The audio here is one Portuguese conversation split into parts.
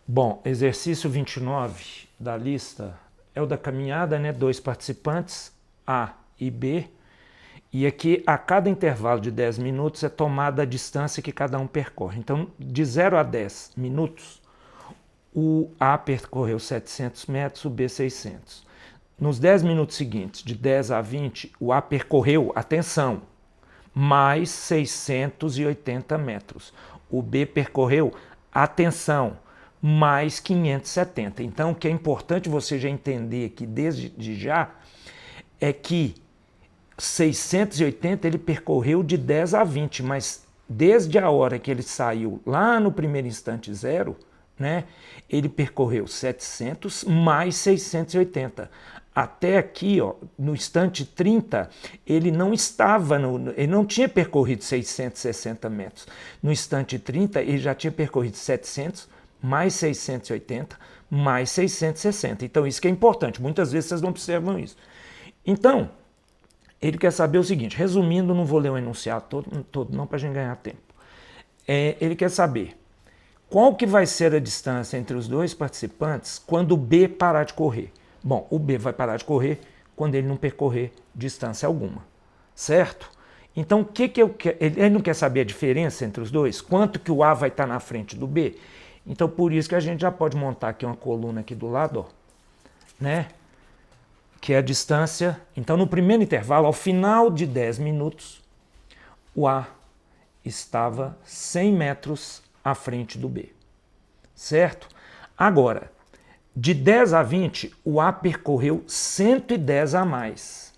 Bom, exercício 29 da lista é o da caminhada, né? 2 participantes, A e B. E aqui, a cada intervalo de 10 minutos, é tomada a distância que cada um percorre. Então, de 0 a 10 minutos, o A percorreu 700 metros, o B 600. Nos 10 minutos seguintes, de 10 a 20, o A percorreu, atenção, mais 680 metros. O B percorreu, atenção, mais 570. Então, o que é importante você já entender aqui desde já é que 680 ele percorreu de 10 a 20, mas desde a hora que ele saiu lá no primeiro instante zero, né, ele percorreu 700 mais 680. Até aqui, ó, no instante 30, ele não estava, ele não tinha percorrido 660 metros. No instante 30, ele já tinha percorrido 700 mais 680 mais 660. Então, isso que é importante. Muitas vezes vocês não observam isso. Então, ele quer saber o seguinte, resumindo, não vou ler o enunciado todo não, para a gente ganhar tempo. Ele quer saber qual que vai ser a distância entre os dois participantes quando o B parar de correr. Bom, o B vai parar de correr quando ele não percorrer distância alguma, certo? Então, o que eu quero? Ele não quer saber a diferença entre os dois? Quanto que o A vai estar na frente do B? Então, por isso que a gente já pode montar aqui uma coluna aqui do lado, ó, né? Que é a distância. Então, no primeiro intervalo, ao final de 10 minutos, o A estava 100 metros à frente do B, certo? Agora, de 10 a 20, o A percorreu 110 a mais,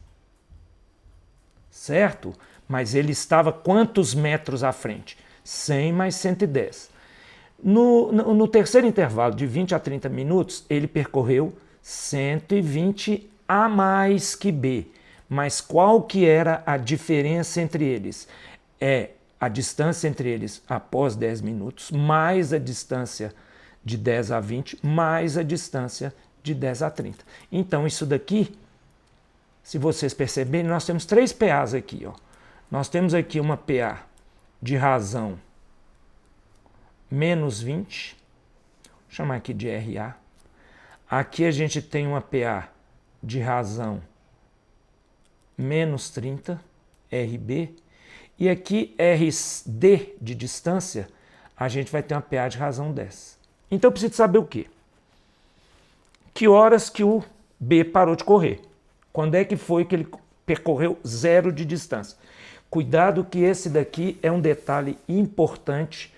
certo? Mas ele estava quantos metros à frente? 100 mais 110. No terceiro intervalo, de 20 a 30 minutos, ele percorreu 120 a mais que B. Mas qual que era a diferença entre eles? É a distância entre eles após 10 minutos, mais a distância de 10 a 20, mais a distância de 10 a 30. Então, isso daqui, se vocês perceberem, nós temos 3 PAs aqui. Ó. Nós temos aqui uma PA de razão menos 20, vou chamar aqui de RA. Aqui a gente tem uma PA de razão menos 30, RB. E aqui, RD de distância, a gente vai ter uma PA de razão 10. Então, eu preciso saber o quê? Que horas que o B parou de correr? Quando é que foi que ele percorreu zero de distância? Cuidado que esse daqui é um detalhe importante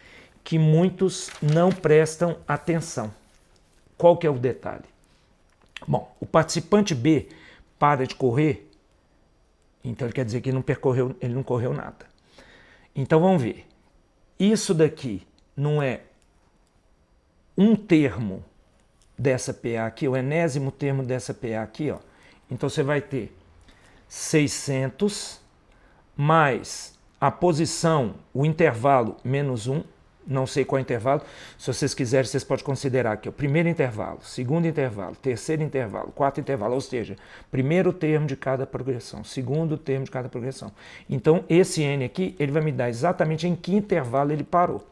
que muitos não prestam atenção. Qual que é o detalhe? Bom, o participante B para de correr, então ele quer dizer que ele não correu nada. Então vamos ver. Isso daqui não é um termo dessa PA aqui, o enésimo termo dessa PA aqui, ó. Então você vai ter 600 mais a posição, o intervalo menos 1, não sei qual é o intervalo, se vocês quiserem, vocês podem considerar aqui o primeiro intervalo, segundo intervalo, terceiro intervalo, quarto intervalo, ou seja, primeiro termo de cada progressão, segundo termo de cada progressão. Então, esse N aqui, ele vai me dar exatamente em que intervalo ele parou.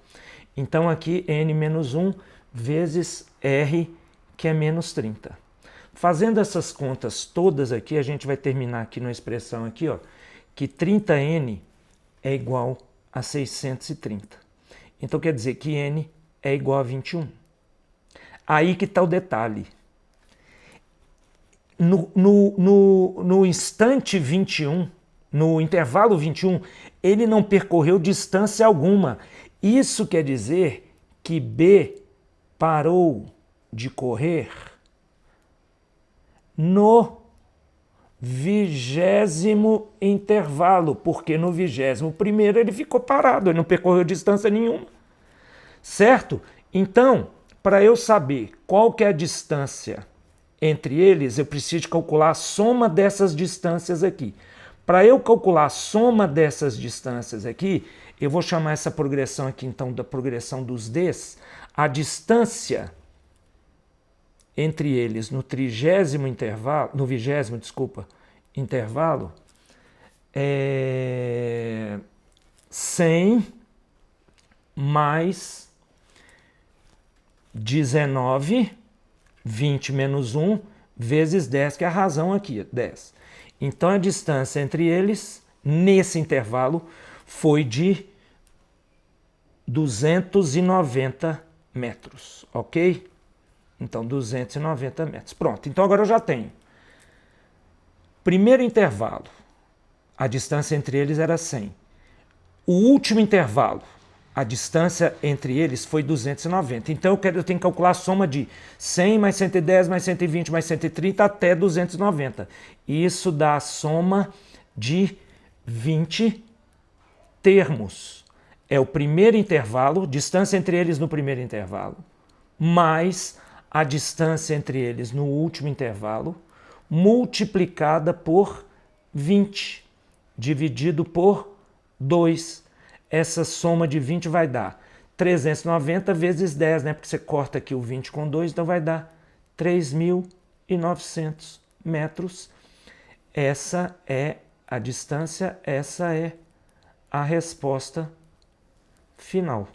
Então, aqui, N menos 1 vezes R, que é menos 30. Fazendo essas contas todas aqui, a gente vai terminar aqui numa expressão aqui, ó, que 30N é igual a 630. Então, quer dizer que N é igual a 21. Aí que está o detalhe. No instante 21, no intervalo 21, ele não percorreu distância alguma. Isso quer dizer que B parou de correr no 20º intervalo, porque no 21º ele ficou parado, ele não percorreu distância nenhuma, certo? Então, para eu saber qual que é a distância entre eles, eu preciso calcular a soma dessas distâncias aqui. Para eu calcular a soma dessas distâncias aqui, eu vou chamar essa progressão aqui, então, da progressão dos Ds, a distância entre eles no 30º intervalo, no 20º, desculpa, intervalo, é 100 mais 19, 20 menos 1, vezes 10, que é a razão aqui, 10. Então, a distância entre eles, nesse intervalo, foi de 290 metros, ok? Então, 290 metros. Pronto, então agora eu já tenho. Primeiro intervalo, a distância entre eles era 100. O último intervalo, a distância entre eles foi 290. Então, eu tenho que calcular a soma de 100 mais 110 mais 120 mais 130 até 290. Isso dá a soma de 20 termos. É o primeiro intervalo, distância entre eles no primeiro intervalo, mais a distância entre eles no último intervalo, multiplicada por 20, dividido por 2. Essa soma de 20 vai dar 390 vezes 10, né? Porque você corta aqui o 20 com 2, então vai dar 3.900 metros. Essa é a distância, essa é a resposta final.